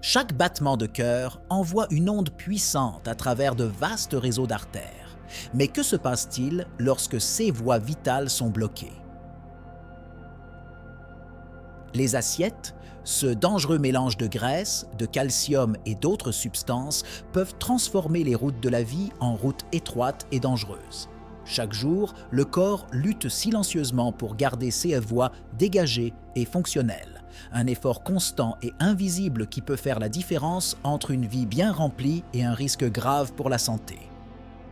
Chaque battement de cœur envoie une onde puissante à travers de vastes réseaux d'artères. Mais que se passe-t-il lorsque ces voies vitales sont bloquées? Les assiettes, ce dangereux mélange de graisse, de calcium et d'autres substances, peuvent transformer les routes de la vie en routes étroites et dangereuses. Chaque jour, le corps lutte silencieusement pour garder ses voies dégagées et fonctionnelles. Un effort constant et invisible qui peut faire la différence entre une vie bien remplie et un risque grave pour la santé.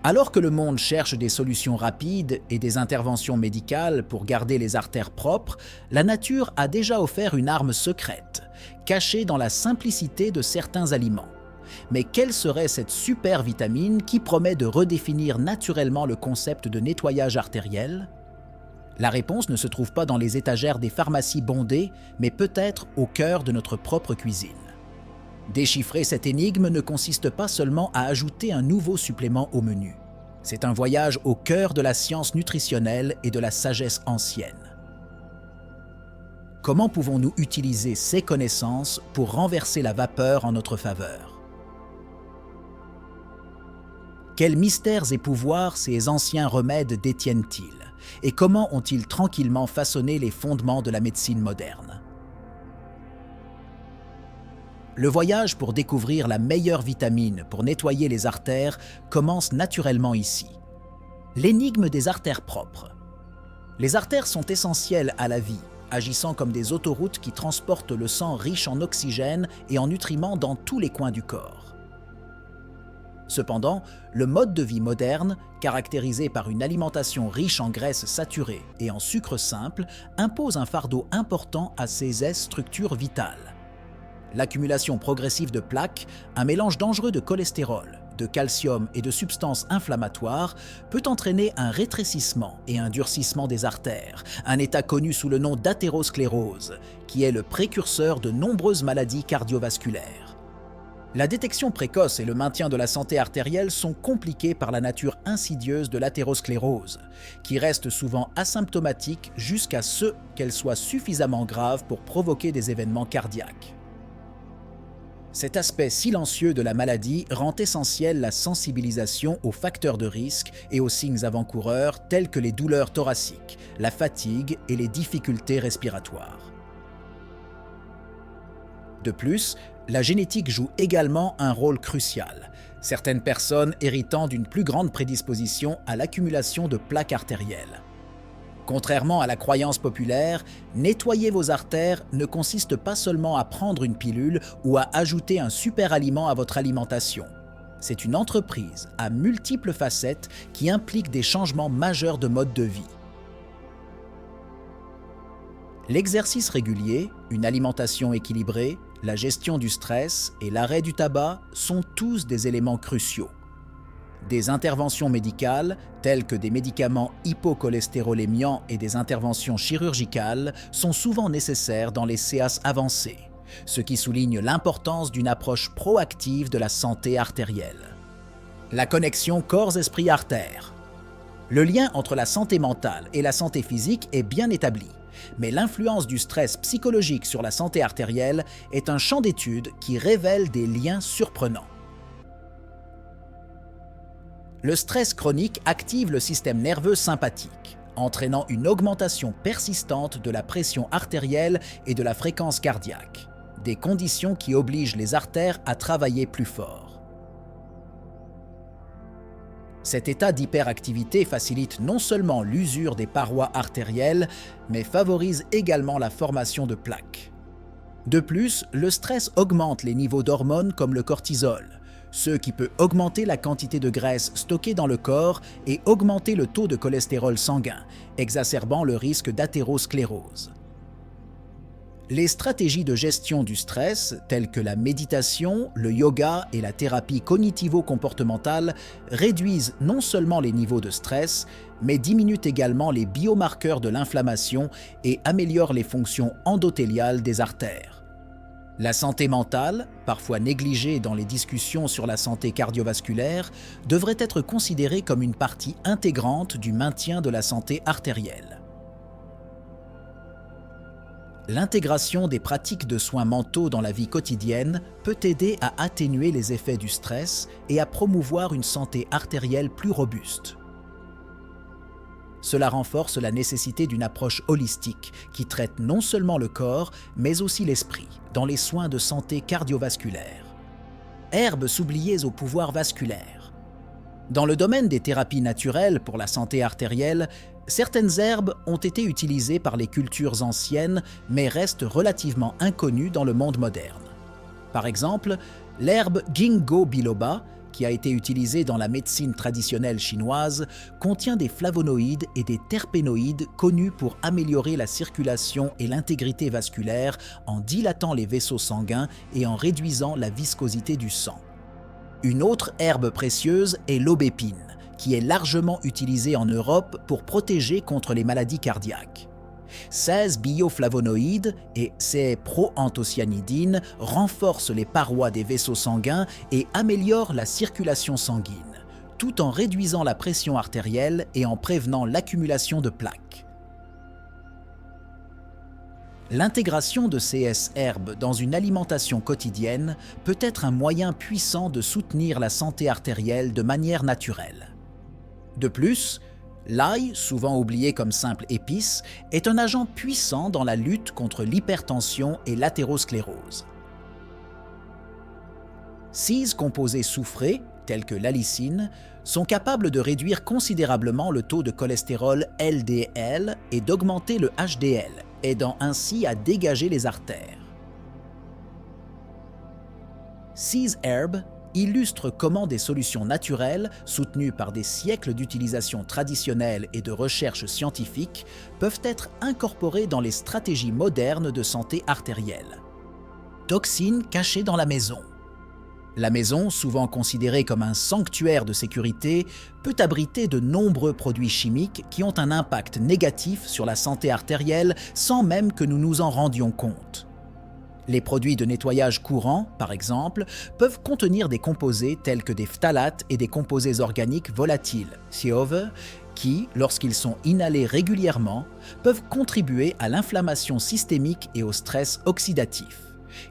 Alors que le monde cherche des solutions rapides et des interventions médicales pour garder les artères propres, la nature a déjà offert une arme secrète, cachée dans la simplicité de certains aliments. Mais quelle serait cette super vitamine qui promet de redéfinir naturellement le concept de nettoyage artériel? La réponse ne se trouve pas dans les étagères des pharmacies bondées, mais peut-être au cœur de notre propre cuisine. Déchiffrer cette énigme ne consiste pas seulement à ajouter un nouveau supplément au menu. C'est un voyage au cœur de la science nutritionnelle et de la sagesse ancienne. Comment pouvons-nous utiliser ces connaissances pour renverser la vapeur en notre faveur? Quels mystères et pouvoirs ces anciens remèdes détiennent-ils? Et comment ont-ils tranquillement façonné les fondements de la médecine moderne? Le voyage pour découvrir la meilleure vitamine pour nettoyer les artères commence naturellement ici. L'énigme des artères propres. Les artères sont essentielles à la vie, agissant comme des autoroutes qui transportent le sang riche en oxygène et en nutriments dans tous les coins du corps. Cependant, le mode de vie moderne, caractérisé par une alimentation riche en graisses saturées et en sucre simple, impose un fardeau important à ces structures vitales. L'accumulation progressive de plaques, un mélange dangereux de cholestérol, de calcium et de substances inflammatoires, peut entraîner un rétrécissement et un durcissement des artères, un état connu sous le nom d'athérosclérose, qui est le précurseur de nombreuses maladies cardiovasculaires. La détection précoce et le maintien de la santé artérielle sont compliqués par la nature insidieuse de l'athérosclérose, qui reste souvent asymptomatique jusqu'à ce qu'elle soit suffisamment grave pour provoquer des événements cardiaques. Cet aspect silencieux de la maladie rend essentielle la sensibilisation aux facteurs de risque et aux signes avant-coureurs tels que les douleurs thoraciques, la fatigue et les difficultés respiratoires. De plus, la génétique joue également un rôle crucial, certaines personnes héritant d'une plus grande prédisposition à l'accumulation de plaques artérielles. Contrairement à la croyance populaire, nettoyer vos artères ne consiste pas seulement à prendre une pilule ou à ajouter un super aliment à votre alimentation. C'est une entreprise à multiples facettes qui implique des changements majeurs de mode de vie. L'exercice régulier, une alimentation équilibrée, la gestion du stress et l'arrêt du tabac sont tous des éléments cruciaux. Des interventions médicales, telles que des médicaments hypocholestérolémiants et des interventions chirurgicales, sont souvent nécessaires dans les CAS avancés, ce qui souligne l'importance d'une approche proactive de la santé artérielle. La connexion corps-esprit-artère. Le lien entre la santé mentale et la santé physique est bien établi, mais l'influence du stress psychologique sur la santé artérielle est un champ d'étude qui révèle des liens surprenants. Le stress chronique active le système nerveux sympathique, entraînant une augmentation persistante de la pression artérielle et de la fréquence cardiaque, des conditions qui obligent les artères à travailler plus fort. Cet état d'hyperactivité facilite non seulement l'usure des parois artérielles, mais favorise également la formation de plaques. De plus, le stress augmente les niveaux d'hormones comme le cortisol, ce qui peut augmenter la quantité de graisse stockée dans le corps et augmenter le taux de cholestérol sanguin, exacerbant le risque d'athérosclérose. Les stratégies de gestion du stress, telles que la méditation, le yoga et la thérapie cognitivo-comportementale, réduisent non seulement les niveaux de stress, mais diminuent également les biomarqueurs de l'inflammation et améliorent les fonctions endothéliales des artères. La santé mentale, parfois négligée dans les discussions sur la santé cardiovasculaire, devrait être considérée comme une partie intégrante du maintien de la santé artérielle. L'intégration des pratiques de soins mentaux dans la vie quotidienne peut aider à atténuer les effets du stress et à promouvoir une santé artérielle plus robuste. Cela renforce la nécessité d'une approche holistique qui traite non seulement le corps, mais aussi l'esprit, dans les soins de santé cardiovasculaire. Herbes s'oubliées au pouvoir vasculaire. Dans le domaine des thérapies naturelles pour la santé artérielle, certaines herbes ont été utilisées par les cultures anciennes, mais restent relativement inconnues dans le monde moderne. Par exemple, l'herbe Ginkgo biloba, qui a été utilisée dans la médecine traditionnelle chinoise, contient des flavonoïdes et des terpénoïdes connus pour améliorer la circulation et l'intégrité vasculaire en dilatant les vaisseaux sanguins et en réduisant la viscosité du sang. Une autre herbe précieuse est l'aubépine, qui est largement utilisée en Europe pour protéger contre les maladies cardiaques. 16 bioflavonoïdes et ces proanthocyanidines renforcent les parois des vaisseaux sanguins et améliorent la circulation sanguine, tout en réduisant la pression artérielle et en prévenant l'accumulation de plaques. L'intégration de ces herbes dans une alimentation quotidienne peut être un moyen puissant de soutenir la santé artérielle de manière naturelle. De plus, l'ail, souvent oublié comme simple épice, est un agent puissant dans la lutte contre l'hypertension et l'athérosclérose. 6 composés soufrés, tels que l'allicine, sont capables de réduire considérablement le taux de cholestérol LDL et d'augmenter le HDL, aidant ainsi à dégager les artères. 6 herbes illustre comment des solutions naturelles, soutenues par des siècles d'utilisation traditionnelle et de recherche scientifique, peuvent être incorporées dans les stratégies modernes de santé artérielle. Toxines cachées dans la maison. La maison, souvent considérée comme un sanctuaire de sécurité, peut abriter de nombreux produits chimiques qui ont un impact négatif sur la santé artérielle sans même que nous nous en rendions compte. Les produits de nettoyage courants, par exemple, peuvent contenir des composés tels que des phtalates et des composés organiques volatiles, thioves, qui, lorsqu'ils sont inhalés régulièrement, peuvent contribuer à l'inflammation systémique et au stress oxydatif,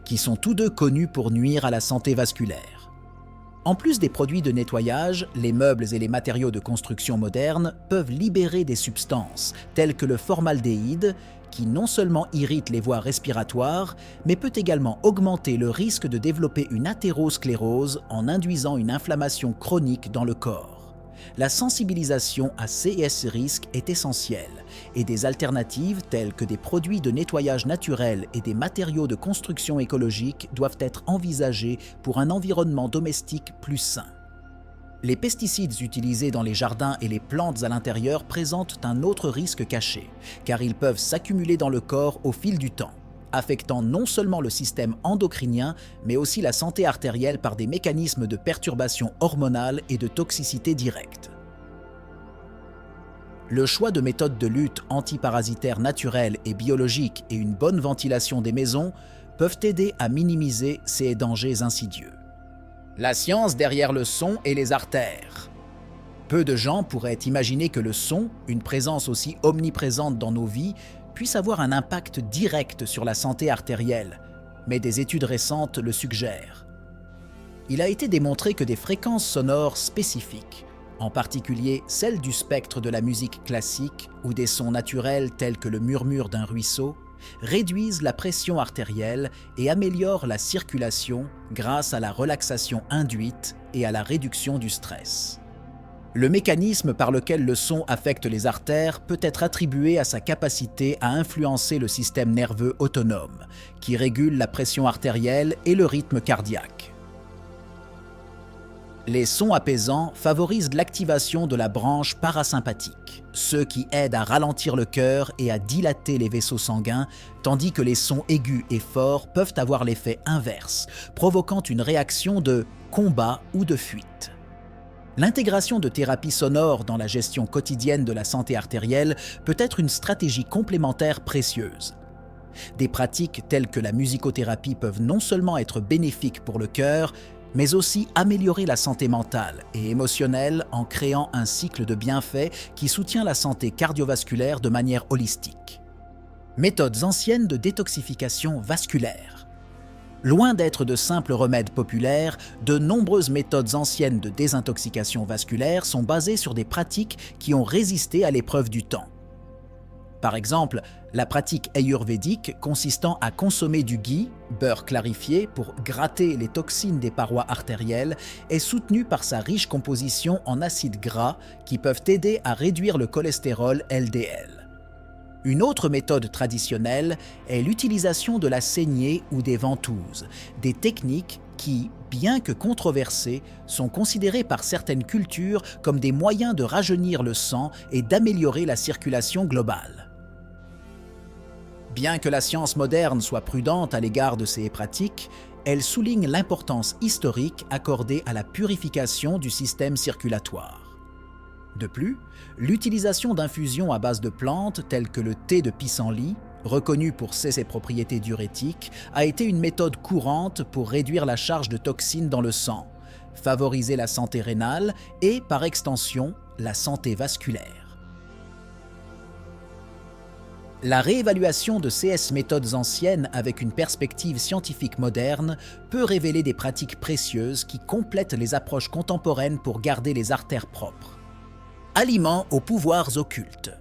qui sont tous deux connus pour nuire à la santé vasculaire. En plus des produits de nettoyage, les meubles et les matériaux de construction modernes peuvent libérer des substances telles que le formaldéhyde, qui non seulement irrite les voies respiratoires, mais peut également augmenter le risque de développer une athérosclérose en induisant une inflammation chronique dans le corps. La sensibilisation à ces risques est essentielle et des alternatives telles que des produits de nettoyage naturels et des matériaux de construction écologique doivent être envisagés pour un environnement domestique plus sain. Les pesticides utilisés dans les jardins et les plantes à l'intérieur présentent un autre risque caché, car ils peuvent s'accumuler dans le corps au fil du temps, affectant non seulement le système endocrinien, mais aussi la santé artérielle par des mécanismes de perturbation hormonale et de toxicité directe. Le choix de méthodes de lutte antiparasitaires naturelles et biologiques et une bonne ventilation des maisons peuvent aider à minimiser ces dangers insidieux. La science derrière le son et les artères. Peu de gens pourraient imaginer que le son, une présence aussi omniprésente dans nos vies, puisse avoir un impact direct sur la santé artérielle, mais des études récentes le suggèrent. Il a été démontré que des fréquences sonores spécifiques, en particulier celles du spectre de la musique classique ou des sons naturels tels que le murmure d'un ruisseau, réduisent la pression artérielle et améliorent la circulation grâce à la relaxation induite et à la réduction du stress. Le mécanisme par lequel le son affecte les artères peut être attribué à sa capacité à influencer le système nerveux autonome, qui régule la pression artérielle et le rythme cardiaque. Les sons apaisants favorisent l'activation de la branche parasympathique, ceux qui aident à ralentir le cœur et à dilater les vaisseaux sanguins, tandis que les sons aigus et forts peuvent avoir l'effet inverse, provoquant une réaction de combat ou de fuite. L'intégration de thérapies sonores dans la gestion quotidienne de la santé artérielle peut être une stratégie complémentaire précieuse. Des pratiques telles que la musicothérapie peuvent non seulement être bénéfiques pour le cœur, mais aussi améliorer la santé mentale et émotionnelle en créant un cycle de bienfaits qui soutient la santé cardiovasculaire de manière holistique. Méthodes anciennes de détoxification vasculaire. Loin d'être de simples remèdes populaires, de nombreuses méthodes anciennes de désintoxication vasculaire sont basées sur des pratiques qui ont résisté à l'épreuve du temps. Par exemple, la pratique ayurvédique consistant à consommer du ghee, beurre clarifié, pour gratter les toxines des parois artérielles est soutenue par sa riche composition en acides gras qui peuvent aider à réduire le cholestérol LDL. Une autre méthode traditionnelle est l'utilisation de la saignée ou des ventouses, des techniques qui, bien que controversées, sont considérées par certaines cultures comme des moyens de rajeunir le sang et d'améliorer la circulation globale. Bien que la science moderne soit prudente à l'égard de ces pratiques, elle souligne l'importance historique accordée à la purification du système circulatoire. De plus, l'utilisation d'infusions à base de plantes telles que le thé de pissenlit, reconnu pour ses propriétés diurétiques, a été une méthode courante pour réduire la charge de toxines dans le sang, favoriser la santé rénale et, par extension, la santé vasculaire. La réévaluation de ces méthodes anciennes avec une perspective scientifique moderne peut révéler des pratiques précieuses qui complètent les approches contemporaines pour garder les artères propres. Aliments aux pouvoirs occultes.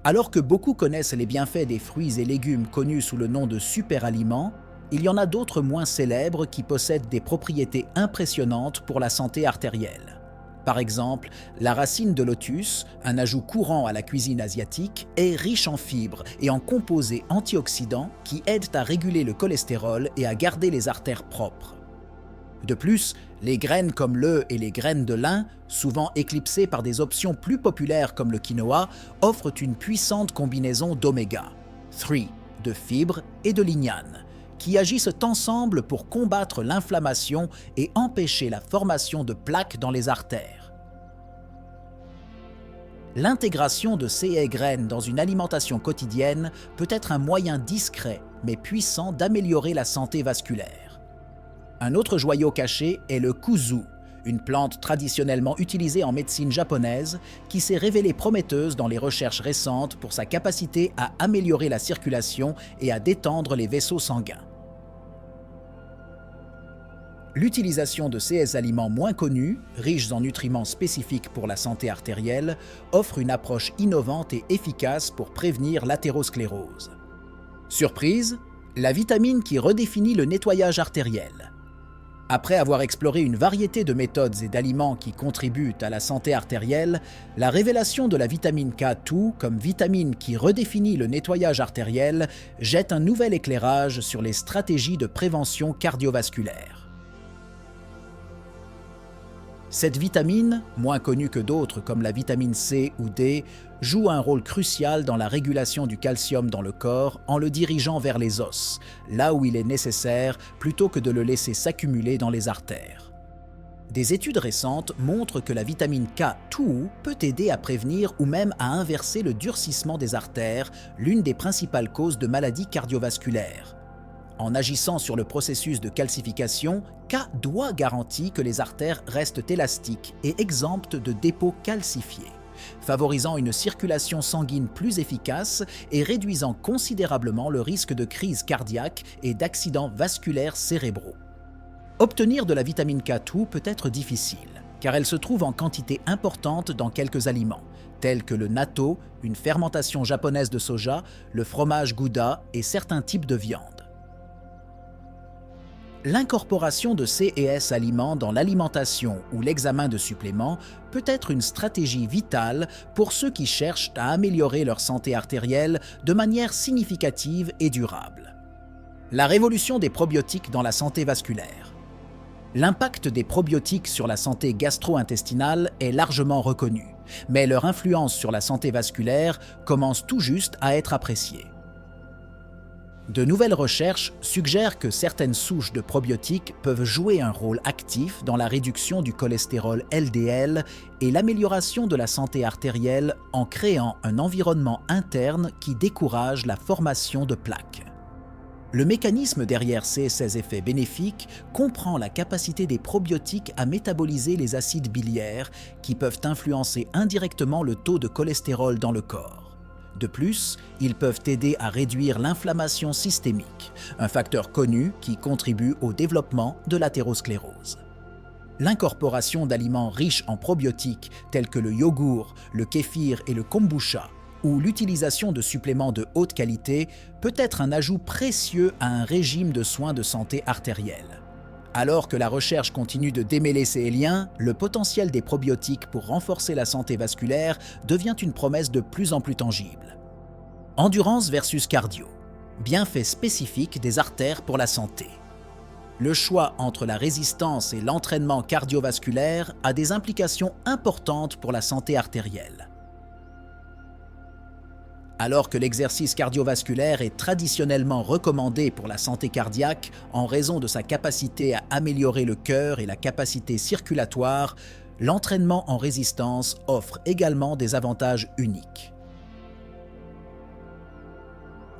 Alors que beaucoup connaissent les bienfaits des fruits et légumes connus sous le nom de superaliments, il y en a d'autres moins célèbres qui possèdent des propriétés impressionnantes pour la santé artérielle. Par exemple, la racine de lotus, un ajout courant à la cuisine asiatique, est riche en fibres et en composés antioxydants qui aident à réguler le cholestérol et à garder les artères propres. De plus, les graines comme l'œuf et les graines de lin, souvent éclipsées par des options plus populaires comme le quinoa, offrent une puissante combinaison d'oméga 3, de fibres et de lignane, qui agissent ensemble pour combattre l'inflammation et empêcher la formation de plaques dans les artères. L'intégration de ces graines dans une alimentation quotidienne peut être un moyen discret mais puissant d'améliorer la santé vasculaire. Un autre joyau caché est le kuzu, une plante traditionnellement utilisée en médecine japonaise qui s'est révélée prometteuse dans les recherches récentes pour sa capacité à améliorer la circulation et à détendre les vaisseaux sanguins. L'utilisation de ces aliments moins connus, riches en nutriments spécifiques pour la santé artérielle, offre une approche innovante et efficace pour prévenir l'athérosclérose. Surprise, la vitamine qui redéfinit le nettoyage artériel. Après avoir exploré une variété de méthodes et d'aliments qui contribuent à la santé artérielle, la révélation de la vitamine K2 comme vitamine qui redéfinit le nettoyage artériel jette un nouvel éclairage sur les stratégies de prévention cardiovasculaire. Cette vitamine, moins connue que d'autres comme la vitamine C ou D, joue un rôle crucial dans la régulation du calcium dans le corps en le dirigeant vers les os, là où il est nécessaire plutôt que de le laisser s'accumuler dans les artères. Des études récentes montrent que la vitamine K2 peut aider à prévenir ou même à inverser le durcissement des artères, l'une des principales causes de maladies cardiovasculaires. En agissant sur le processus de calcification, K doit garantir que les artères restent élastiques et exemptes de dépôts calcifiés, favorisant une circulation sanguine plus efficace et réduisant considérablement le risque de crise cardiaque et d'accidents vasculaires cérébraux. Obtenir de la vitamine K2 peut être difficile, car elle se trouve en quantité importante dans quelques aliments, tels que le natto, une fermentation japonaise de soja, le fromage Gouda et certains types de viande. L'incorporation de ces aliments dans l'alimentation ou l'examen de suppléments peut être une stratégie vitale pour ceux qui cherchent à améliorer leur santé artérielle de manière significative et durable. La révolution des probiotiques dans la santé vasculaire. L'impact des probiotiques sur la santé gastro-intestinale est largement reconnu, mais leur influence sur la santé vasculaire commence tout juste à être appréciée. De nouvelles recherches suggèrent que certaines souches de probiotiques peuvent jouer un rôle actif dans la réduction du cholestérol LDL et l'amélioration de la santé artérielle en créant un environnement interne qui décourage la formation de plaques. Le mécanisme derrière ces effets bénéfiques comprend la capacité des probiotiques à métaboliser les acides biliaires qui peuvent influencer indirectement le taux de cholestérol dans le corps. De plus, ils peuvent aider à réduire l'inflammation systémique, un facteur connu qui contribue au développement de l'athérosclérose. L'incorporation d'aliments riches en probiotiques tels que le yogourt, le kéfir et le kombucha, ou l'utilisation de suppléments de haute qualité peut être un ajout précieux à un régime de soins de santé artérielle. Alors que la recherche continue de démêler ces liens, le potentiel des probiotiques pour renforcer la santé vasculaire devient une promesse de plus en plus tangible. Endurance versus cardio. Bienfaits spécifiques des artères pour la santé. Le choix entre la résistance et l'entraînement cardiovasculaire a des implications importantes pour la santé artérielle. Alors que l'exercice cardiovasculaire est traditionnellement recommandé pour la santé cardiaque en raison de sa capacité à améliorer le cœur et la capacité circulatoire, l'entraînement en résistance offre également des avantages uniques.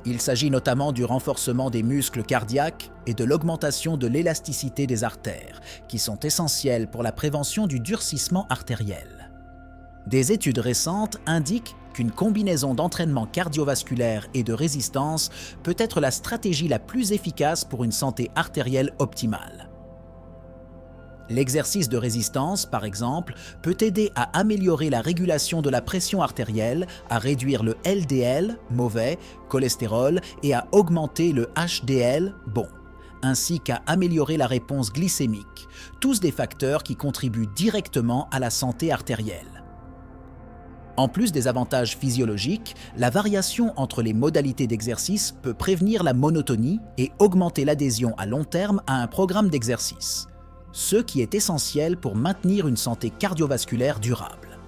Il s'agit notamment du renforcement des muscles cardiaques et de l'augmentation de l'élasticité des artères, qui sont essentielles pour la prévention du durcissement artériel. Des études récentes indiquent qu'une combinaison d'entraînement cardiovasculaire et de résistance peut être la stratégie la plus efficace pour une santé artérielle optimale. L'exercice de résistance, par exemple, peut aider à améliorer la régulation de la pression artérielle, à réduire le LDL, mauvais, cholestérol, et à augmenter le HDL, bon, ainsi qu'à améliorer la réponse glycémique, tous des facteurs qui contribuent directement à la santé artérielle. En plus des avantages physiologiques, la variation entre les modalités d'exercice peut prévenir la monotonie et augmenter l'adhésion à long terme à un programme d'exercice, ce qui est essentiel pour maintenir une santé cardiovasculaire durable.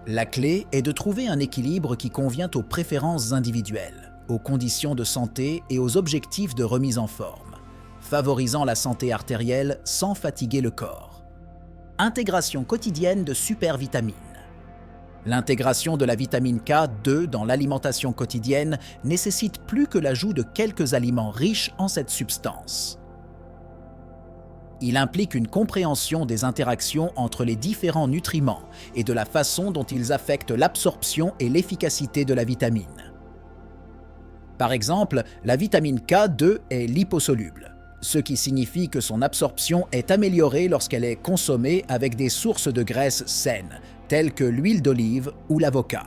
La clé est de trouver un équilibre qui convient aux préférences individuelles, aux conditions de santé et aux objectifs de remise en forme, favorisant la santé artérielle sans fatiguer le corps. Intégration quotidienne de supervitamines. L'intégration de la vitamine K2 dans l'alimentation quotidienne nécessite plus que l'ajout de quelques aliments riches en cette substance. Il implique une compréhension des interactions entre les différents nutriments et de la façon dont ils affectent l'absorption et l'efficacité de la vitamine. Par exemple, la vitamine K2 est liposoluble, ce qui signifie que son absorption est améliorée lorsqu'elle est consommée avec des sources de graisses saines, telles que l'huile d'olive ou l'avocat.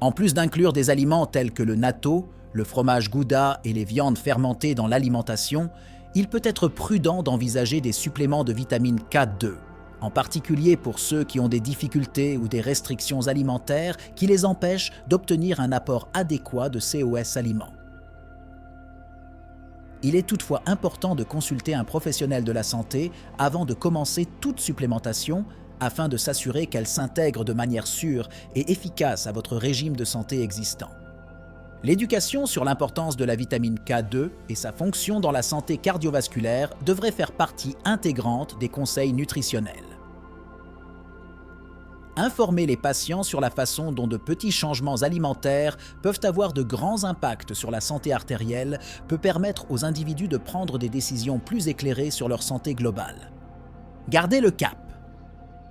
En plus d'inclure des aliments tels que le natto, le fromage Gouda et les viandes fermentées dans l'alimentation, il peut être prudent d'envisager des suppléments de vitamine K2, en particulier pour ceux qui ont des difficultés ou des restrictions alimentaires qui les empêchent d'obtenir un apport adéquat de COS aliments. Il est toutefois important de consulter un professionnel de la santé avant de commencer toute supplémentation afin de s'assurer qu'elle s'intègre de manière sûre et efficace à votre régime de santé existant. L'éducation sur l'importance de la vitamine K2 et sa fonction dans la santé cardiovasculaire devrait faire partie intégrante des conseils nutritionnels. Informer les patients sur la façon dont de petits changements alimentaires peuvent avoir de grands impacts sur la santé artérielle peut permettre aux individus de prendre des décisions plus éclairées sur leur santé globale. Gardez le cap.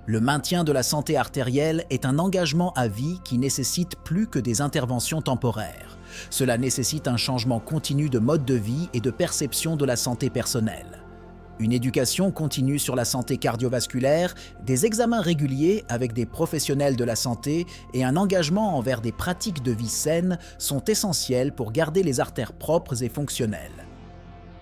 Le maintien de la santé artérielle est un engagement à vie qui nécessite plus que des interventions temporaires. Cela nécessite un changement continu de mode de vie et de perception de la santé personnelle. Une éducation continue sur la santé cardiovasculaire, des examens réguliers avec des professionnels de la santé et un engagement envers des pratiques de vie saines sont essentiels pour garder les artères propres et fonctionnelles.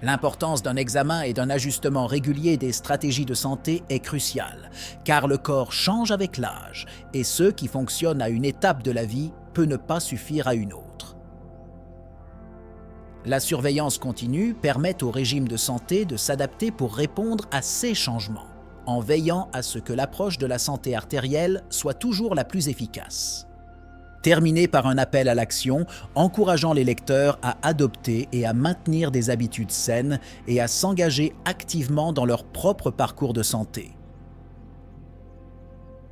L'importance d'un examen et d'un ajustement régulier des stratégies de santé est cruciale, car le corps change avec l'âge et ce qui fonctionne à une étape de la vie peut ne pas suffire à une autre. La surveillance continue permet au régime de santé de s'adapter pour répondre à ces changements, en veillant à ce que l'approche de la santé artérielle soit toujours la plus efficace. Terminez par un appel à l'action, encourageant les lecteurs à adopter et à maintenir des habitudes saines et à s'engager activement dans leur propre parcours de santé.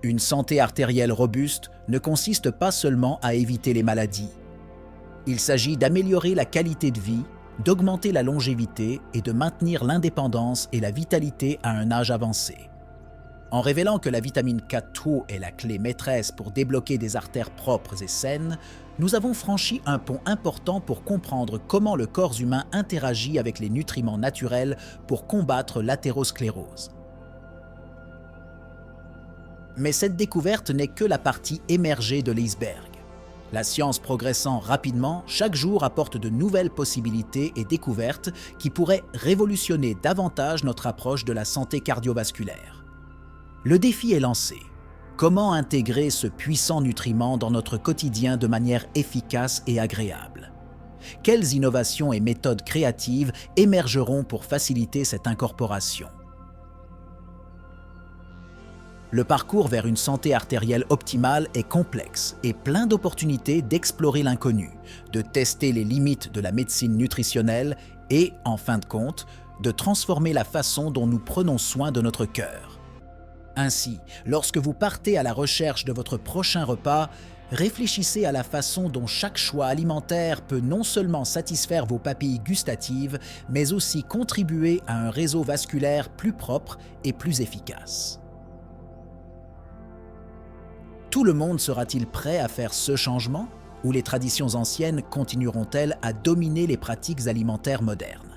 Une santé artérielle robuste ne consiste pas seulement à éviter les maladies. Il s'agit d'améliorer la qualité de vie, d'augmenter la longévité et de maintenir l'indépendance et la vitalité à un âge avancé. En révélant que la vitamine K2 est la clé maîtresse pour débloquer des artères propres et saines, nous avons franchi un pont important pour comprendre comment le corps humain interagit avec les nutriments naturels pour combattre l'athérosclérose. Mais cette découverte n'est que la partie émergée de l'iceberg. La science progressant rapidement, chaque jour apporte de nouvelles possibilités et découvertes qui pourraient révolutionner davantage notre approche de la santé cardiovasculaire. Le défi est lancé. Comment intégrer ce puissant nutriment dans notre quotidien de manière efficace et agréable? Quelles innovations et méthodes créatives émergeront pour faciliter cette incorporation? Le parcours vers une santé artérielle optimale est complexe et plein d'opportunités d'explorer l'inconnu, de tester les limites de la médecine nutritionnelle et, en fin de compte, de transformer la façon dont nous prenons soin de notre cœur. Ainsi, lorsque vous partez à la recherche de votre prochain repas, réfléchissez à la façon dont chaque choix alimentaire peut non seulement satisfaire vos papilles gustatives, mais aussi contribuer à un réseau vasculaire plus propre et plus efficace. Tout le monde sera-t-il prêt à faire ce changement, ou les traditions anciennes continueront-elles à dominer les pratiques alimentaires modernes?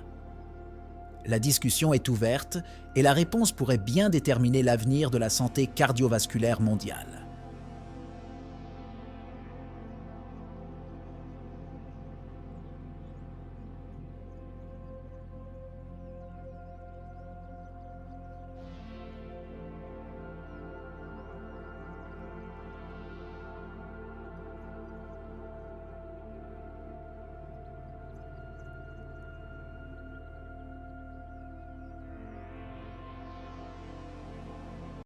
La discussion est ouverte et la réponse pourrait bien déterminer l'avenir de la santé cardiovasculaire mondiale.